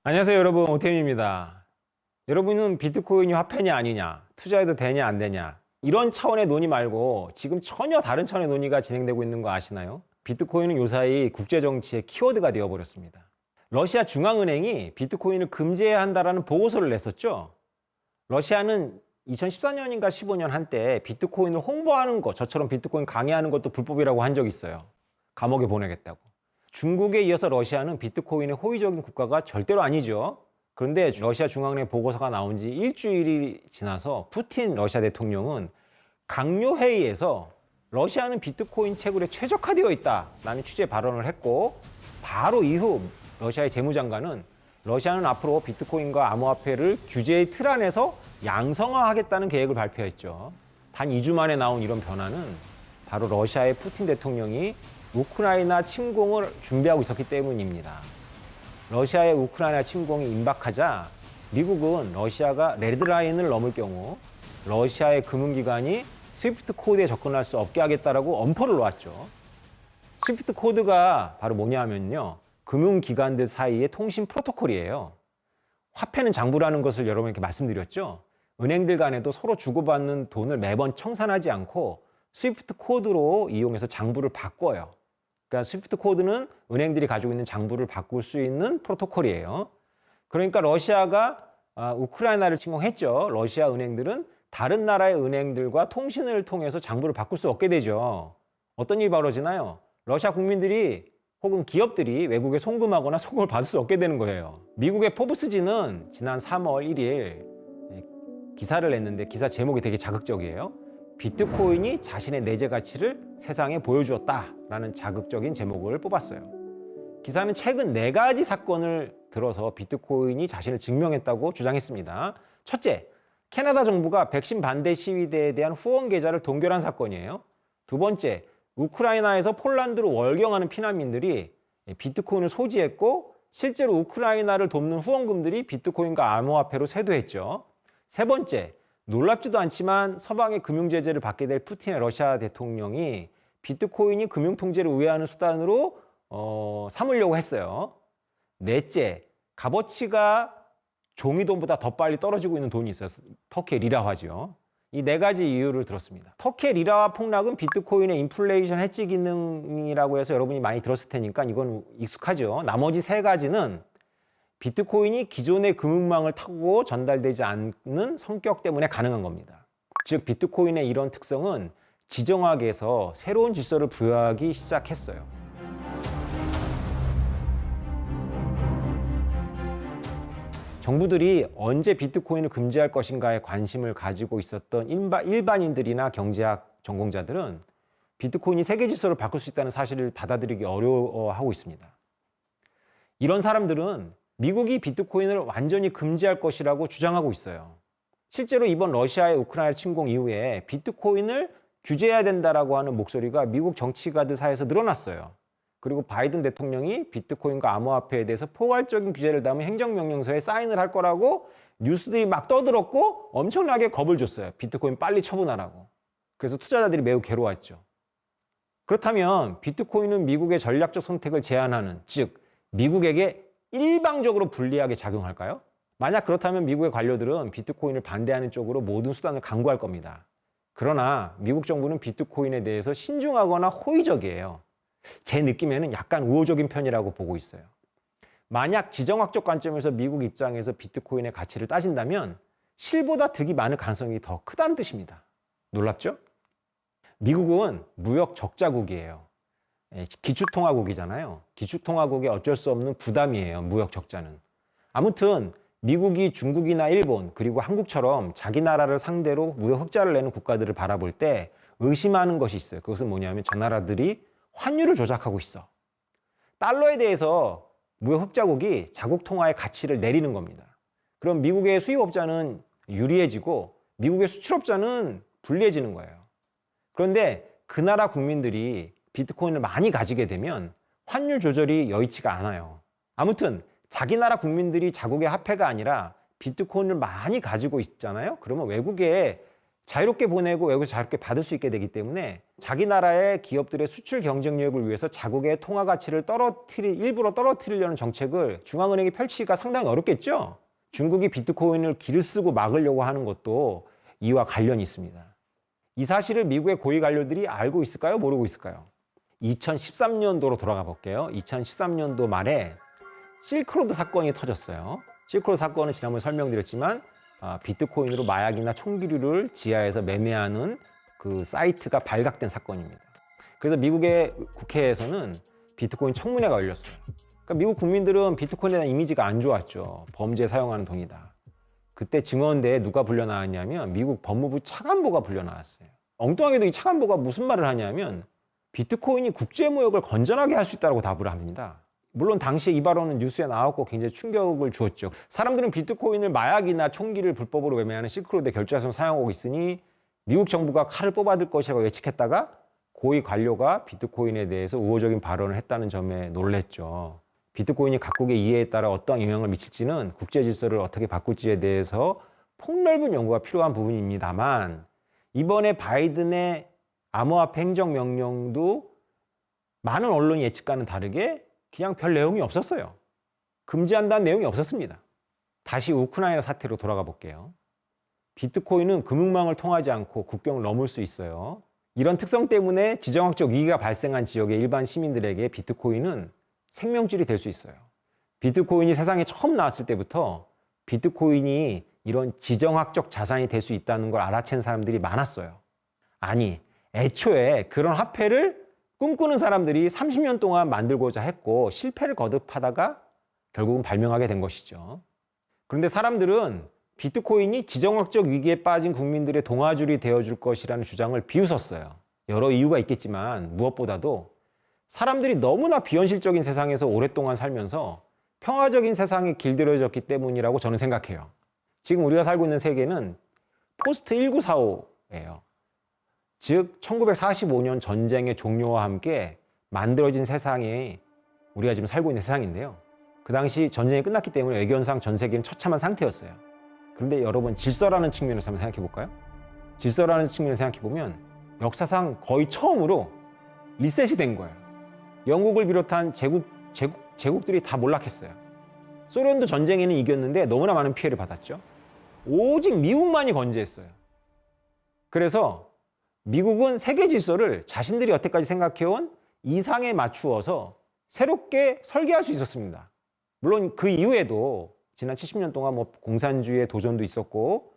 안녕하세요 여러분, 오태민입니다. 여러분은 비트코인이 화폐냐 아니냐, 투자해도 되냐 안 되냐, 이런 차원의 논의 말고 지금 전혀 다른 차원의 논의가 진행되고 있는 거 아시나요? 비트코인은 요사이 국제정치의 키워드가 되어버렸습니다. 러시아 중앙은행이 비트코인을 금지해야 한다라는 보고서를 냈었죠. 러시아는 2014년인가 15년 한때 비트코인을 홍보하는 것, 저처럼 비트코인 강의하는 것도 불법이라고 한 적이 있어요. 감옥에 보내겠다고. 중국에 이어서 러시아는 비트코인의 호의적인 국가가 절대로 아니죠. 그런데 러시아 중앙은행 보고서가 나온 지 일주일이 지나서 푸틴 러시아 대통령은 강요회의에서 러시아는 비트코인 채굴에 최적화되어 있다라는 취지의 발언을 했고, 바로 이후 러시아의 재무장관은 러시아는 앞으로 비트코인과 암호화폐를 규제의 틀 안에서 양성화하겠다는 계획을 발표했죠. 단 2주 만에 나온 이런 변화는 바로 러시아의 푸틴 대통령이 우크라이나 침공을 준비하고 있었기 때문입니다. 러시아의 우크라이나 침공이 임박하자 미국은 러시아가 레드라인을 넘을 경우 러시아의 금융기관이 스위프트 코드에 접근할 수 없게 하겠다라고 엄포를 놓았죠. 스위프트 코드가 바로 뭐냐 하면요, 금융기관들 사이의 통신 프로토콜이에요. 화폐는 장부라는 것을 여러분께 말씀드렸죠. 은행들 간에도 서로 주고받는 돈을 매번 청산하지 않고 스위프트 코드로 이용해서 장부를 바꿔요. 그러니까 스위프트 코드는 은행들이 가지고 있는 장부를 바꿀 수 있는 프로토콜이에요. 그러니까 러시아가 우크라이나를 침공했죠. 러시아 은행들은 다른 나라의 은행들과 통신을 통해서 장부를 바꿀 수 없게 되죠. 어떤 일이 벌어지나요? 러시아 국민들이 혹은 기업들이 외국에 송금하거나 송금을 받을 수 없게 되는 거예요. 미국의 포브스지는 지난 3월 1일 기사를 냈는데 기사 제목이 되게 자극적이에요. 비트코인이 자신의 내재 가치를 세상에 보여주었다라는 자극적인 제목을 뽑았어요. 기사는 최근 4가지 사건을 들어서 비트코인이 자신을 증명했다고 주장했습니다. 첫째, 캐나다 정부가 백신 반대 시위대에 대한 후원 계좌를 동결한 사건이에요. 두 번째, 우크라이나에서 폴란드로 월경하는 피난민들이 비트코인을 소지했고 실제로 우크라이나를 돕는 후원금들이 비트코인과 암호화폐로 세도했죠. 세 번째, 놀랍지도 않지만 서방의 금융제재를 받게 될 푸틴의 러시아 대통령이 비트코인이 금융통제를 우회하는 수단으로 삼으려고 했어요. 넷째, 값어치가 종이돈보다 더 빨리 떨어지고 있는 돈이 있어요. 터키의 리라화죠. 이 4가지 이유를 들었습니다. 터키의 리라화 폭락은 비트코인의 인플레이션 해지 기능이라고 해서 여러분이 많이 들었을 테니까 이건 익숙하죠. 나머지 3가지는 비트코인이 기존의 금융망을 타고 전달되지 않는 성격 때문에 가능한 겁니다. 즉 비트코인의 이런 특성은 지정학에서 새로운 질서를 부여하기 시작했어요. 정부들이 언제 비트코인을 금지할 것인가에 관심을 가지고 있었던 일반인들이나 경제학 전공자들은 비트코인이 세계 질서를 바꿀 수 있다는 사실을 받아들이기 어려워하고 있습니다. 이런 사람들은 미국이 비트코인을 완전히 금지할 것이라고 주장하고 있어요. 실제로 이번 러시아의 우크라이나 침공 이후에 비트코인을 규제해야 된다라고 하는 목소리가 미국 정치가들 사이에서 늘어났어요. 그리고 바이든 대통령이 비트코인과 암호화폐에 대해서 포괄적인 규제를 담은 행정명령서에 사인을 할 거라고 뉴스들이 막 떠들었고 엄청나게 겁을 줬어요. 비트코인 빨리 처분하라고. 그래서 투자자들이 매우 괴로웠죠. 그렇다면 비트코인은 미국의 전략적 선택을 제한하는, 즉 미국에게 일방적으로 불리하게 작용할까요? 만약 그렇다면 미국의 관료들은 비트코인을 반대하는 쪽으로 모든 수단을 강구할 겁니다. 그러나 미국 정부는 비트코인에 대해서 신중하거나 호의적이에요. 제 느낌에는 약간 우호적인 편이라고 보고 있어요. 만약 지정학적 관점에서 미국 입장에서 비트코인의 가치를 따진다면 실보다 득이 많을 가능성이 더 크다는 뜻입니다. 놀랍죠? 미국은 무역 적자국이에요. 기축통화국이잖아요. 기축통화국이 어쩔 수 없는 부담이에요. 무역 적자는. 아무튼 미국이 중국이나 일본 그리고 한국처럼 자기 나라를 상대로 무역 흑자를 내는 국가들을 바라볼 때 의심하는 것이 있어요. 그것은 뭐냐면 저 나라들이 환율을 조작하고 있어. 달러에 대해서 무역 흑자국이 자국 통화의 가치를 내리는 겁니다. 그럼 미국의 수입업자는 유리해지고 미국의 수출업자는 불리해지는 거예요. 그런데 그 나라 국민들이 비트코인을 많이 가지게 되면 환율 조절이 여의치가 않아요. 아무튼 자기 나라 국민들이 자국의 화폐가 아니라 비트코인을 많이 가지고 있잖아요. 그러면 외국에 자유롭게 보내고 외국에서 자유롭게 받을 수 있게 되기 때문에 자기 나라의 기업들의 수출 경쟁력을 위해서 자국의 통화 가치를 일부러 떨어뜨리려는 정책을 중앙은행이 펼치기가 상당히 어렵겠죠. 중국이 비트코인을 길을 쓰고 막으려고 하는 것도 이와 관련이 있습니다. 이 사실을 미국의 고위 관료들이 알고 있을까요? 모르고 있을까요? 2013년도로 돌아가 볼게요. 2013년도 말에 실크로드 사건이 터졌어요. 실크로드 사건은 지난번에 설명드렸지만 비트코인으로 마약이나 총기류를 지하에서 매매하는 그 사이트가 발각된 사건입니다. 그래서 미국의 국회에서는 비트코인 청문회가 열렸어요. 그러니까 미국 국민들은 비트코인에 대한 이미지가 안 좋았죠. 범죄에 사용하는 돈이다. 그때 증언대에 누가 불려 나왔냐면 미국 법무부 차관보가 불려 나왔어요. 엉뚱하게도 이 차관보가 무슨 말을 하냐면 비트코인이 국제무역을 건전하게 할 수 있다고 답을 합니다. 물론 당시에 이 발언은 뉴스에 나왔고 굉장히 충격을 주었죠. 사람들은 비트코인을 마약이나 총기를 불법으로 매매하는 실크로드의 결제처럼 사용하고 있으니 미국 정부가 칼을 뽑아들 것이라고 예측했다가 고위 관료가 비트코인에 대해서 우호적인 발언을 했다는 점에 놀랬죠. 비트코인이 각국의 이해에 따라 어떠한 영향을 미칠지는 국제 질서를 어떻게 바꿀지에 대해서 폭넓은 연구가 필요한 부분입니다만 이번에 바이든의 암호화폐 행정명령도 많은 언론 예측과는 다르게 그냥 별 내용이 없었어요. 금지한다는 내용이 없었습니다. 다시 우크라이나 사태로 돌아가 볼게요. 비트코인은 금융망을 통하지 않고 국경을 넘을 수 있어요. 이런 특성 때문에 지정학적 위기가 발생한 지역의 일반 시민들에게 비트코인은 생명줄이 될 수 있어요. 비트코인이 세상에 처음 나왔을 때부터 비트코인이 이런 지정학적 자산이 될 수 있다는 걸 알아챈 사람들이 많았어요. 아니, 애초에 그런 화폐를 꿈꾸는 사람들이 30년 동안 만들고자 했고 실패를 거듭하다가 결국은 발명하게 된 것이죠. 그런데 사람들은 비트코인이 지정학적 위기에 빠진 국민들의 동아줄이 되어줄 것이라는 주장을 비웃었어요. 여러 이유가 있겠지만 무엇보다도 사람들이 너무나 비현실적인 세상에서 오랫동안 살면서 평화적인 세상에 길들여졌기 때문이라고 저는 생각해요. 지금 우리가 살고 있는 세계는 포스트 1945예요. 즉 1945년 전쟁의 종료와 함께 만들어진 세상이 우리가 지금 살고 있는 세상인데요. 그 당시 전쟁이 끝났기 때문에 외교상 전 세계는 처참한 상태였어요. 그런데 여러분 질서라는 측면에서 한번 생각해 볼까요? 질서라는 측면에서 생각해 보면 역사상 거의 처음으로 리셋이 된 거예요. 영국을 비롯한 제국들이 다 몰락했어요. 소련도 전쟁에는 이겼는데 너무나 많은 피해를 받았죠. 오직 미국만이 건재했어요. 그래서 미국은 세계 질서를 자신들이 여태까지 생각해온 이상에 맞추어서 새롭게 설계할 수 있었습니다. 물론 그 이후에도 지난 70년 동안 뭐 공산주의의 도전도 있었고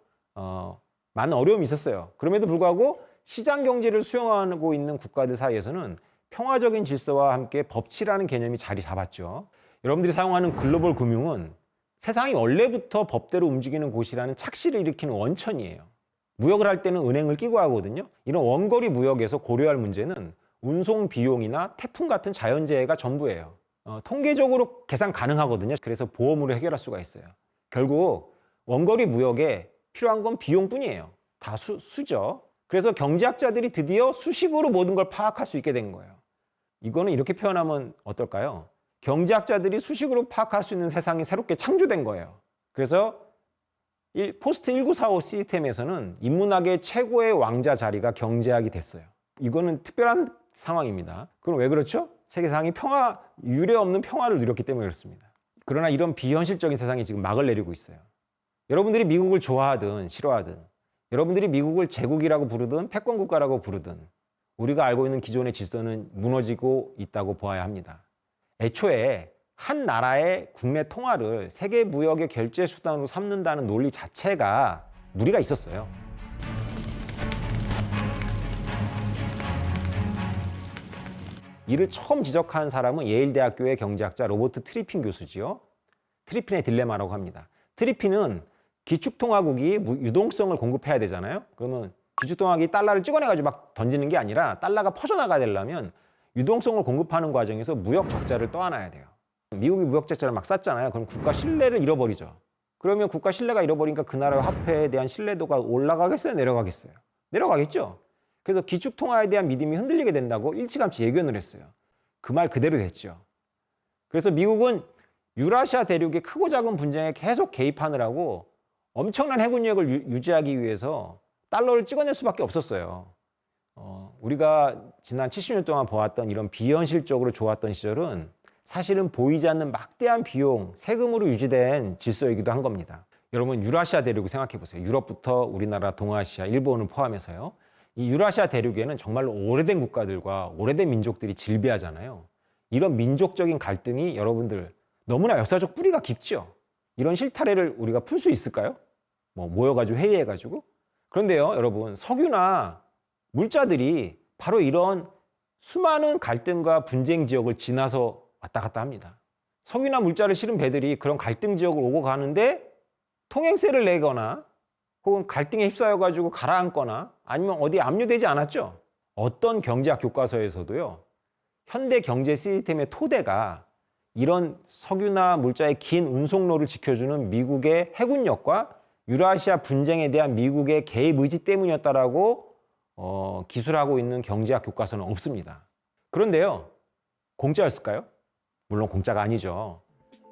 많은 어려움이 있었어요. 그럼에도 불구하고 시장 경제를 수용하고 있는 국가들 사이에서는 평화적인 질서와 함께 법치라는 개념이 자리 잡았죠. 여러분들이 사용하는 글로벌 금융은 세상이 원래부터 법대로 움직이는 곳이라는 착시를 일으키는 원천이에요. 무역을 할 때는 은행을 끼고 하거든요. 이런 원거리 무역에서 고려할 문제는 운송 비용이나 태풍 같은 자연재해가 전부예요. 통계적으로 계산 가능하거든요. 그래서 보험으로 해결할 수가 있어요. 결국 원거리 무역에 필요한 건 비용뿐이에요. 다 수죠. 그래서 경제학자들이 드디어 수식으로 모든 걸 파악할 수 있게 된 거예요. 이거는 이렇게 표현하면 어떨까요? 경제학자들이 수식으로 파악할 수 있는 세상이 새롭게 창조된 거예요. 그래서 포스트 1945 시스템에서는 인문학의 최고의 왕자 자리가 경제학이 됐어요. 이거는 특별한 상황입니다. 그럼 왜 그렇죠? 세계상이 유례 없는 평화를 누렸기 때문에 그렇습니다. 그러나 이런 비현실적인 세상이 지금 막을 내리고 있어요. 여러분들이 미국을 좋아하든 싫어하든, 여러분들이 미국을 제국이라고 부르든 패권국가라고 부르든 우리가 알고 있는 기존의 질서는 무너지고 있다고 보아야 합니다. 애초에 한 나라의 국내 통화를 세계 무역의 결제 수단으로 삼는다는 논리 자체가 무리가 있었어요. 이를 처음 지적한 사람은 예일대학교의 경제학자 로버트 트리핀 교수지요. 트리핀의 딜레마라고 합니다. 트리핀은 기축통화국이 유동성을 공급해야 되잖아요. 그러면 기축통화국이 달러를 찍어내가지고 막 던지는 게 아니라 달러가 퍼져나가야 되려면 유동성을 공급하는 과정에서 무역 적자를 떠안아야 돼요. 미국이 무역 적자를 막 쌌잖아요. 그럼 국가 신뢰를 잃어버리죠. 그러면 국가 신뢰가 잃어버리니까 그 나라의 화폐에 대한 신뢰도가 올라가겠어요? 내려가겠어요? 내려가겠죠. 그래서 기축통화에 대한 믿음이 흔들리게 된다고 일찌감치 예견을 했어요. 그 말 그대로 됐죠. 그래서 미국은 유라시아 대륙의 크고 작은 분쟁에 계속 개입하느라고 엄청난 해군력을 유지하기 위해서 달러를 찍어낼 수밖에 없었어요. 우리가 지난 70년 동안 보았던 이런 비현실적으로 좋았던 시절은 사실은 보이지 않는 막대한 비용, 세금으로 유지된 질서이기도 한 겁니다. 여러분 유라시아 대륙을 생각해 보세요. 유럽부터 우리나라, 동아시아, 일본을 포함해서요. 이 유라시아 대륙에는 정말로 오래된 국가들과 오래된 민족들이 질비하잖아요. 이런 민족적인 갈등이 여러분들 너무나 역사적 뿌리가 깊죠. 이런 실타래를 우리가 풀 수 있을까요? 모여가지고 회의해가지고. 그런데요, 여러분 석유나 물자들이 바로 이런 수많은 갈등과 분쟁 지역을 지나서 왔다 갔다 합니다. 석유나 물자를 실은 배들이 그런 갈등 지역을 오고 가는데 통행세를 내거나 혹은 갈등에 휩싸여가지고 가라앉거나 아니면 어디에 압류되지 않았죠. 어떤 경제학 교과서에서도요, 현대 경제 시스템의 토대가 이런 석유나 물자의 긴 운송로를 지켜주는 미국의 해군력과 유라시아 분쟁에 대한 미국의 개입 의지 때문이었다라고 기술하고 있는 경제학 교과서는 없습니다. 그런데요, 공짜였을까요? 물론 공짜가 아니죠.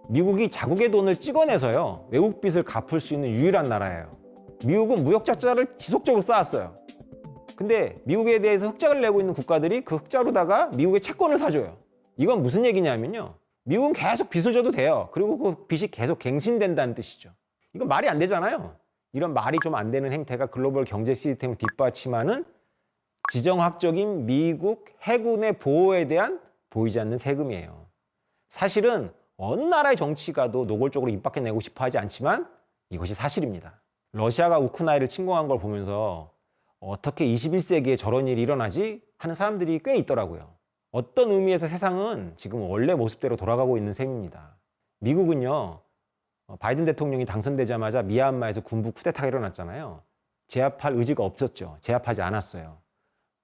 미국이 자국의 돈을 찍어내서요, 외국 빚을 갚을 수 있는 유일한 나라예요. 미국은 무역 적자를 지속적으로 쌓았어요. 근데 미국에 대해서 흑자를 내고 있는 국가들이 그 흑자로다가 미국의 채권을 사줘요. 이건 무슨 얘기냐면요, 미국은 계속 빚을 져도 돼요. 그리고 그 빚이 계속 갱신된다는 뜻이죠. 이건 말이 안 되잖아요. 이런 말이 좀 안 되는 행태가 글로벌 경제 시스템을 뒷받침하는 지정학적인 미국 해군의 보호에 대한 보이지 않는 세금이에요. 사실은 어느 나라의 정치가도 노골적으로 입 밖에 내고 싶어 하지 않지만 이것이 사실입니다. 러시아가 우크라이나를 침공한 걸 보면서 어떻게 21세기에 저런 일이 일어나지 하는 사람들이 꽤 있더라고요. 어떤 의미에서 세상은 지금 원래 모습대로 돌아가고 있는 셈입니다. 미국은요, 바이든 대통령이 당선되자마자 미얀마에서 군부 쿠데타가 일어났잖아요. 제압할 의지가 없었죠. 제압하지 않았어요.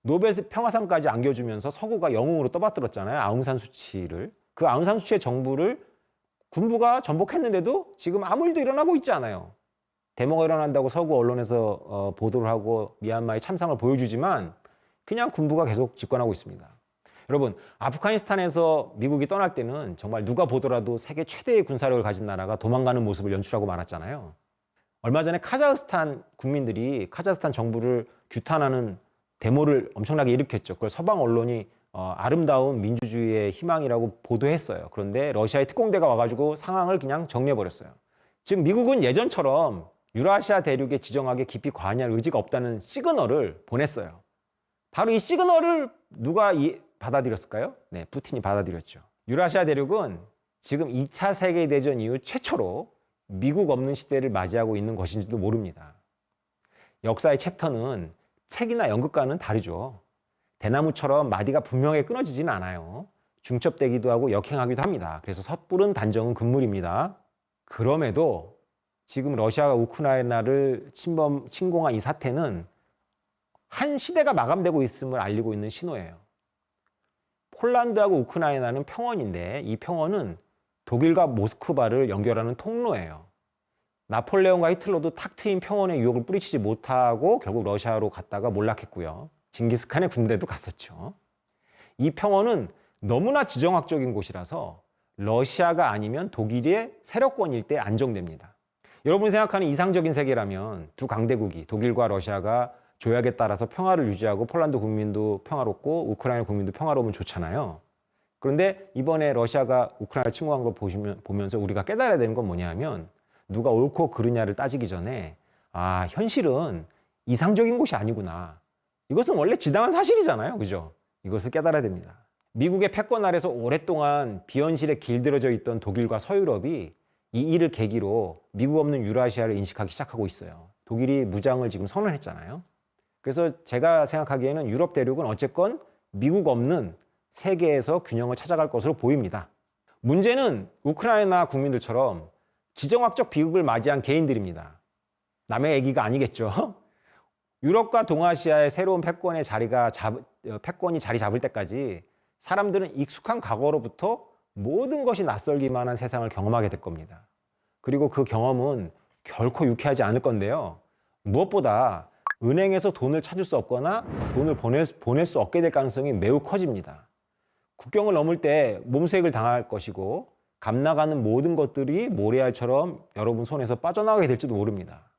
노벨 평화상까지 안겨주면서 서구가 영웅으로 떠받들었잖아요. 아웅산 수치를. 그 아웅산 수치의 정부를 군부가 전복했는데도 지금 아무 일도 일어나고 있지 않아요. 데모가 일어난다고 서구 언론에서 보도를 하고 미얀마의 참상을 보여주지만 그냥 군부가 계속 집권하고 있습니다. 여러분, 아프가니스탄에서 미국이 떠날 때는 정말 누가 보더라도 세계 최대의 군사력을 가진 나라가 도망가는 모습을 연출하고 말았잖아요. 얼마 전에 카자흐스탄 국민들이 카자흐스탄 정부를 규탄하는 데모를 엄청나게 일으켰죠. 그걸 서방 언론이 아름다운 민주주의의 희망이라고 보도했어요. 그런데 러시아의 특공대가 와가지고 상황을 그냥 정리해버렸어요. 즉 미국은 예전처럼 유라시아 대륙에 지정하게 깊이 관여할 의지가 없다는 시그널을 보냈어요. 바로 이 시그널을 누가 받아들였을까요? 네, 푸틴이 받아들였죠. 유라시아 대륙은 지금 2차 세계대전 이후 최초로 미국 없는 시대를 맞이하고 있는 것인지도 모릅니다. 역사의 챕터는 책이나 연극과는 다르죠. 대나무처럼 마디가 분명하게 끊어지진 않아요. 중첩되기도 하고 역행하기도 합니다. 그래서 섣부른 단정은 금물입니다. 그럼에도 지금 러시아가 우크라이나를 침공한 이 사태는 한 시대가 마감되고 있음을 알리고 있는 신호예요. 폴란드하고 우크라이나는 평원인데 이 평원은 독일과 모스크바를 연결하는 통로예요. 나폴레옹과 히틀러도 탁 트인 평원의 유혹을 뿌리치지 못하고 결국 러시아로 갔다가 몰락했고요. 징기스칸의 군대도 갔었죠. 이 평원은 너무나 지정학적인 곳이라서 러시아가 아니면 독일의 세력권일 때 안정됩니다. 여러분이 생각하는 이상적인 세계라면 두 강대국이 독일과 러시아가 조약에 따라서 평화를 유지하고 폴란드 국민도 평화롭고 우크라이나 국민도 평화로우면 좋잖아요. 그런데 이번에 러시아가 우크라이나 침공한 걸 보면서 우리가 깨달아야 되는 건 뭐냐면 누가 옳고 그르냐를 따지기 전에 현실은 이상적인 곳이 아니구나. 이것은 원래 지당한 사실이잖아요. 그죠? 이것을 깨달아야 됩니다. 미국의 패권 아래서 오랫동안 비현실에 길들여져 있던 독일과 서유럽이 이 일을 계기로 미국 없는 유라시아를 인식하기 시작하고 있어요. 독일이 무장을 지금 선언했잖아요. 그래서 제가 생각하기에는 유럽 대륙은 어쨌건 미국 없는 세계에서 균형을 찾아갈 것으로 보입니다. 문제는 우크라이나 국민들처럼 지정학적 비극을 맞이한 개인들입니다. 남의 얘기가 아니겠죠. 유럽과 동아시아의 새로운 패권이 자리 잡을 때까지 사람들은 익숙한 과거로부터 모든 것이 낯설기만 한 세상을 경험하게 될 겁니다. 그리고 그 경험은 결코 유쾌하지 않을 건데요. 무엇보다 은행에서 돈을 찾을 수 없거나 돈을 보낼 수 없게 될 가능성이 매우 커집니다. 국경을 넘을 때 몸수액을 당할 것이고 값 나가는 모든 것들이 모래알처럼 여러분 손에서 빠져나가게 될지도 모릅니다.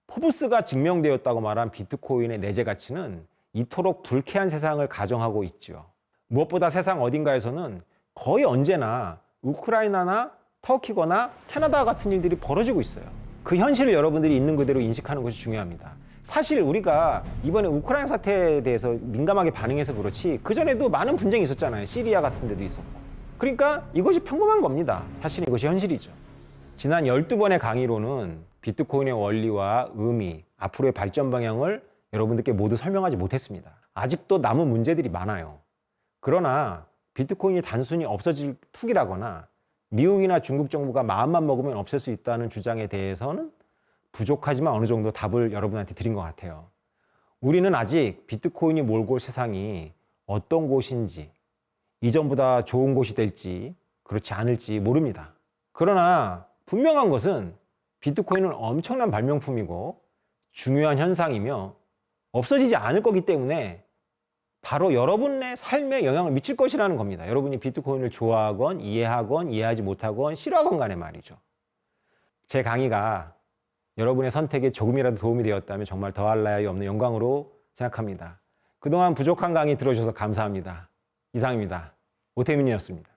포브스가 증명되었다고 말한 비트코인의 내재 가치는 이토록 불쾌한 세상을 가정하고 있죠. 무엇보다 세상 어딘가에서는 거의 언제나 우크라이나나 터키거나 캐나다 같은 일들이 벌어지고 있어요. 그 현실을 여러분들이 있는 그대로 인식하는 것이 중요합니다. 사실 우리가 이번에 우크라이나 사태에 대해서 민감하게 반응해서 그렇지 그전에도 많은 분쟁이 있었잖아요. 시리아 같은 데도 있었고. 그러니까 이것이 평범한 겁니다. 사실 이것이 현실이죠. 지난 12번의 강의로는 비트코인의 원리와 의미, 앞으로의 발전 방향을 여러분들께 모두 설명하지 못했습니다. 아직도 남은 문제들이 많아요. 그러나 비트코인이 단순히 없어질 투기라거나 미국이나 중국 정부가 마음만 먹으면 없앨 수 있다는 주장에 대해서는 부족하지만 어느 정도 답을 여러분한테 드린 것 같아요. 우리는 아직 비트코인이 몰고 올 세상이 어떤 곳인지, 이전보다 좋은 곳이 될지, 그렇지 않을지 모릅니다. 그러나 분명한 것은 비트코인은 엄청난 발명품이고 중요한 현상이며 없어지지 않을 거기 때문에 바로 여러분의 삶에 영향을 미칠 것이라는 겁니다. 여러분이 비트코인을 좋아하건 이해하건 이해하지 못하건 싫어하건 간에 말이죠. 제 강의가 여러분의 선택에 조금이라도 도움이 되었다면 정말 더할 나위 없는 영광으로 생각합니다. 그동안 부족한 강의 들어주셔서 감사합니다. 이상입니다. 오태민이었습니다.